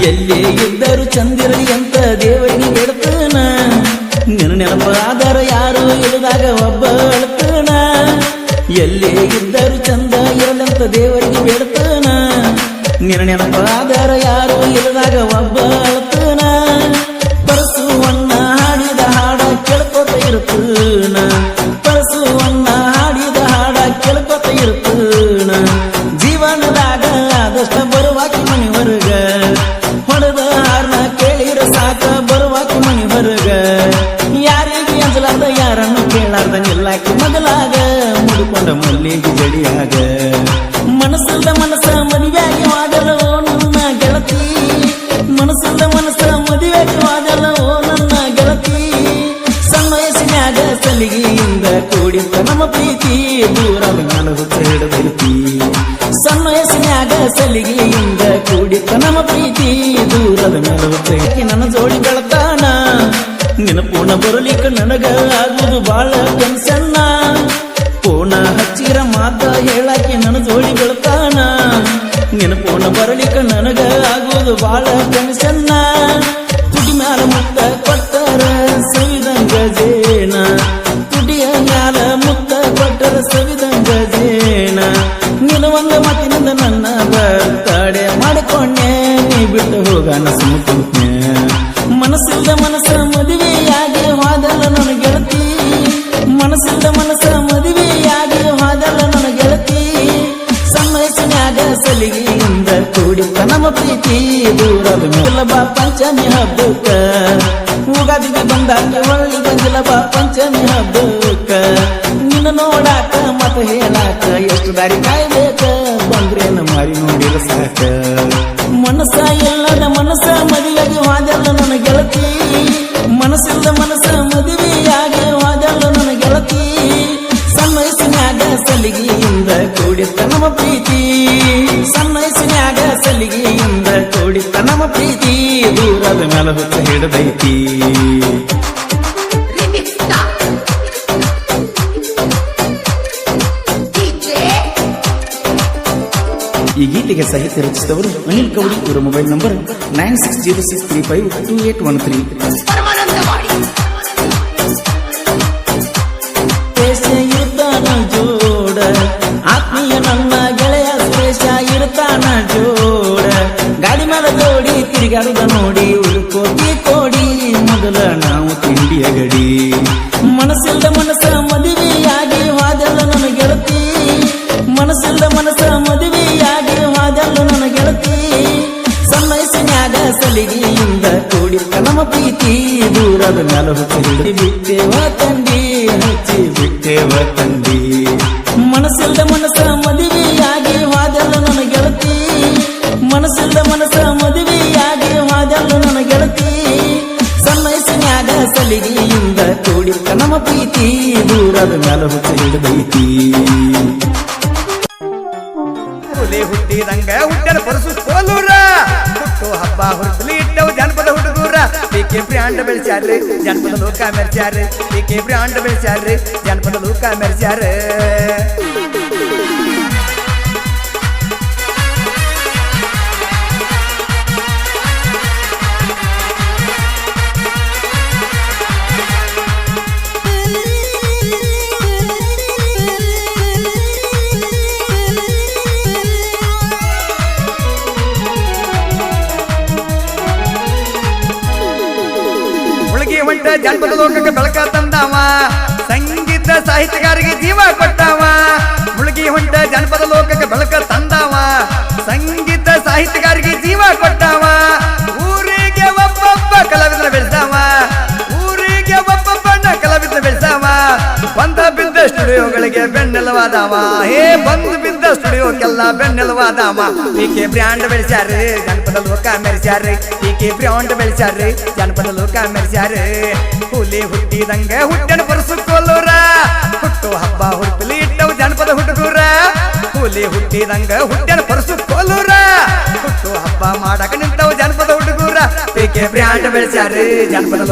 ಎಲ್ಲೇ ಇದ್ದರು ಚಂದಿರಲಿ ಅಂತ ದೇವರಿಗೆ ಬೇಡ್ತಾನ ನಿನ್ನ ನೆನಪಾದರ ಯಾರು ಇಲ್ಲದಾಗ ಒಬ್ಬ ಅಳ್ತಾನ ಎಲ್ಲೇ ಇದ್ದರು ಚಂದ ಇರಲಂತ ದೇವರಿಗೆ ಬೇಡ್ತಾನ ನಿನ್ನ ನೆನಪಾದರ ಯಾರು ಇಲ್ಲದಾಗ ಒಬ್ಬ ಅಳ್ತಾನ ಪರಸುವನ್ನ ಹಾಡಿದ ಹಾಡ ಕೇಳ್ಕೊತ ಇರ್ತಾನ ಪರಸುವನ್ನ ಹಾಡಿದ ಹಾಡ ಕೇಳ್ಕೊತ ಇರ್ತಾನ ಜೀವನದಾಗ ಆದಷ್ಟ ಬರುವಾಕಿ ಮನಿ ಹೊರಗ ಹೊಡೆದ ಹಾರ್ನ ಕೇಳಿರ ಸಾಕ ಬರುವಾಕಿ ಮನಿ ಹೊರಗ ಯಾರಿಗೆ ಅಂಜಲಾದ ಯಾರನ್ನು ಕೇಳಾರ್ದ ನಿಲ್ಲಾಕಿ ಮಗಲಾಗ ಮುಡ್ಕೊಂಡ ಮಲ್ಲಿಗೆ ಜಡಿಯಾಗ ಮನಸ್ಸಲ್ದ ಮನಸ್ಸ ಮದುವೆಯಾಗಿ ವಾದಲವೋ ನನ್ನ ಗೆಳತಿ ಮನಸ್ಸಲ್ದ ಮನಸ್ಸ ಮದುವೆಯಾಗಿ ವಾದಲವೋ ನನ್ನ ಗೆಳತಿ ಸಣ್ಣ ವಯಸ್ಸಿನಾಗ ಸಲಿಗೆಯಿಂದ ಕೂಡಿದ್ದ ನಮ್ಮ ಪ್ರೀತಿ ದೂರದ ನಲಗುತ್ತ ಹಿಡದೈತಿ ಸಣ್ಣ ವಯಸ್ಸಿನಾಗ ಸಲಿಗೆಯಿಂದ ಕೂಡಿದ್ದ ನಮ್ಮ ಪ್ರೀತಿ ದೂರದ ನಲಗುತ್ತೈತಿ ನನ್ನ ಜೋಡಿ ಬೆಳತಾನ ನಿನ್ನ ಪೂರ್ಣ ಬರಲಿಕ್ಕೆ ನನಗ ಆಗುದು ಬಾಳ ಟೆನ್ಷನ್ನ ಪೂರ್ಣ ಹಚ್ಚಿರ ಮಾತ ಹೇಳಾಕಿ ನನ್ನ ಜೋಡಿ ಬೆಳತಾನ ನಿನ್ನ ಪೂರ್ಣ ಬರಲಿಕ್ಕೆ ನನಗ ಆಗುದು ಬಾಳ ಟೆನ್ಷನ್ನ ತುಟಿ ಮ್ಯಾಲ ಮುತ್ತ ಕೊಟ್ಟರ ಸವಿದಂಗ ಜೇನ ತುಟಿಯ ಮ್ಯಾಲ ಮುತ್ತ ಕೊಟ್ಟರ ಸವಿದಂಗ ಜೇನ ನೀನು ಒಂದ ಮಾತಿನಿಂದ ನನ್ನ ಬರ್ತಡೆ ಮಾಡಿಕೊಂಡೆ ನೀ ಬಿಟ್ಟು ಹೋಗಾನ ಸುಮ್ಮನೆ ಮನಸ್ಸಿಲ್ದ ಮನಸ್ಸ ಮದುವೆಯಾಗಿ ಹೋದಲ್ಲ ನನ್ನ ಗೆಳತಿ ಮನಸ್ಸಿಲ್ದ ಮನಸ್ಸ ಮದುವೆಯಾಗಿ ಹೋದಲ್ಲ ನನ್ನ ಗೆಳತಿ ಸಮಯಸ್ಸಿನಾಗ ಸಲಿಗೆಯಿಂದ ಕೂಡಿದ್ದ ನಮ್ಮ ಪ್ರೀತಿ ದೂರದ ಮೇಲೆ ಬಾ ಪಂಚಮಿ ಹಬ್ಬಕ್ಕ ಉಗಾದಿಗೆ ಬಂದಾಗ ಒಳ್ಳಿ ಗಂಜಲ ಬಾ ಪಂಚಮಿ ಹಬ್ಬಕ್ಕ ನಿನ್ನ ನೋಡಾಕ ಮತ ಹೇಳಾಕ ಎಷ್ಟು ದಾರಿ ಕಾಯ್ಬೇಕ ಬಂದ್ರೇನ ಮಾರಿ ನೋಡಿಲ್ಲ ಸಾಕ ಮನಸ್ಸ ಎಲ್ಲದ ಮನಸ್ಸ ಮದುವೆಗೆ ಹೋದಲ್ಲ ನನ್ನ ಗೆಳತಿ ಮನಸ್ಸಿಲ್ಲದ ಮನಸ್ಸ ಮದುವೆಯಾಗಿ ಹೋದಲ್ಲ ನನ್ನ ಗೆಳತಿ ಸಣ್ಣ ವಯಸ್ಸಿನಾಗ ಸಲಿಗೆಯಿಂದ ಕೂಡಿತ್ತ ನಮ್ಮ ಪ್ರೀತಿ ಸಣ್ಣ ವಯಸ್ಸಿನಾಗ ಸಲಿಗೆಯಿಂದ ಕೂಡಿತ್ತ ನಮ್ಮ ಪ್ರೀತಿ ದೂರದ ಮೇಲೆ ಹೊತ್ತ ಹಿಡದೈತಿ ಈ ಗೀತೆಗೆ ಸಾಹಿತ್ಯ ರಚಿಸಿದವರು ಅನಿಲ್ ಕವಡಿ. ಇವರ ಮೊಬೈಲ್ ನಂಬರ್ 9606352813. ಇರ್ತಾನ ಜೋಡ ಆತ್ಮೀಯ ನನ್ನ ಗೆಳೆಯ ಸುರೇಶ ಇರ್ತಾನ ಜೋಡ ಗಾಡಿ ಮೇಲೆ ಜೋಡಿ ತಿರುಗಾಡುದ ನೋಡಿ ಉಳ್ಕೋತಿ ಕೋಡಿ ಮೊದಲ ನಾವು ತಿಂಡಿಯ ಗಡಿ ಮನಸ್ಸಿಲ್ದ ಮನಸ್ಸ ಮದುವೆಯಾಗಿ ಹೋದಲ್ಲ ನನ್ನ ಗೆಳತಿ ಮನಸ್ಸಿಲ್ದ ಮನಸ್ಸ ಮದುವೆಯಾಗಿ ಹೋದಲ್ಲ ನನ್ನ ಗೆಳತಿ ಸಣ್ಣ ವಯಸ್ಸಿನಾಗ ಸಲಿಗೆಯಿಂದ ಕೂಡಿತ್ತ ನಮ್ಮ ಪ್ರೀತಿ ದೂರದ ಮೇಲೆ ಹೊತ್ತಿ ಬಿಟ್ಟೇವ ತಂದಿ ಹಚ್ಚಿ ಬಿಟ್ಟೇವ ತಂದಿ ಮನಸ್ಸಿಲ್ದ ಮನಸ್ಸ ಮದುವೆಯಾಗಿ ಹೋದಲ್ಲ ನನ್ನ ಗೆಳತಿ ಮನಸ್ಸಿಲ್ದ ಮನಸ್ಸ ಮದುವೆಯಾಗಿ ಹೋದಲ್ಲ ನನ್ನ ಗೆಳತಿ ಸಣ್ಣ ವಯಸ್ಸಿನಾಗ ಸಲಿಗೆಯಿಂದ ಕೂಡಿತ್ತ ನಮ್ಮ ಪ್ರೀತಿ ದೂರದ ಮೇಲೆ ಹೊತ್ತಿ ಹಿಡಿದೈತಿ ಹುಟ್ಟಿದಂಗ ಹುಟ್ಟನ ಪರಸು ಕೋಲೂರ ಹುಟ್ಟು ಹಬ್ಬ ಹುಡುಗಲಿ ಇಟ್ಟವು ಜನಪದ ಹುಡುಗೂರ ಕೆ ಬ್ರ್ಯಾಂಡ್ ಬೆಳೆಸ್ಯಾರ್ರಿ ಜನಪದ ಲೋಕ ಮೆರ್ಸ್ಯಾರ್ರಿ ಕೆ ಬ್ರ್ಯಾಂಡ್ ಬೆಳೆಸ್ಯಾರ್ರಿ ಜನಪದ ಲೋಕ ಮೆರ್ಸ್ಯಾರ ಹೊಂಟ ಜನಪದ ಲೋಕಕ್ಕೆ ಬೆಳಕ ತಂದಾವ ಸಂಗೀತ ಸಾಹಿತ್ಯಗಾರಿಗೆ ಜೀವ ಕೊಟ್ಟಾವ ಮುಳುಗಿ ಹೊಂಟ ಜನಪದ ಲೋಕಕ್ಕೆ ಬೆಳಕ ತಂದಾವ ಸಂಗೀತ ಸಾಹಿತ್ಯಗಾರಿಗೆ ಜೀವ ಕೊಟ್ಟಾವ ಊರಿಗೆ ಒಬ್ಬೊಬ್ಬ ಕಲಾವಿದರ ಬೆಳೆಸಾವ ಊರಿಗೆ ಒಬ್ಬೊಬ್ಬನ ಕಲಾವಿದರ ಬೆಳೆಸಾವ ಬಂದ ಬಿದ್ದ ಸ್ಟುಡಿಯೋಗಳಿಗೆ ಬೆನ್ನೆಲುವಾದವ ಹೇ ಬಂದು ಬಿದ್ದ ಸ್ಟುಡಿಯೋಕ್ಕೆಲ್ಲ ಬೆನ್ನೆಲುವಾದವ ಕೆ ಬ್ರ್ಯಾಂಡ್ ಬೆಳೆಸ್ಯಾರ್ರಿ ಜನಪದ ಲೋಕ ಮೆರೆಸ್ಯಾರ್ರಿ ಕೆ ಬ್ರ್ಯಾಂಡ್ ಬೆಳೆಸ್ಯಾರ್ರಿ ಜನಪದ ಲೋಕ ಮೆರೆಸ್ಯಾರ್ರಿ ಹುಲಿ ಹುಟ್ಟಿದಂಗ ಹುಟ್ಟನ ಪರಸು ಕೋಲೂರ ಹುಟ್ಟು ಹಬ್ಬ ಹುಟ್ಟಲಿ ಇಟ್ಟವು ಜನಪದ ಹುಡುಗೂರ ಹುಲಿ ಹುಟ್ಟಿದಂಗ ಹುಟ್ಟನ ಪರಸು ಕೋಲೂರ ಹುಟ್ಟು ಹಬ್ಬ ಮಾಡಕ ನಿಂತವು ಜನಪದ ಹುಡುಗೂರ ಕೆ ಬ್ರ್ಯಾಂಡ್ ಬೆಳೆಸ್ಯಾರ್ರಿ ಜನಪದ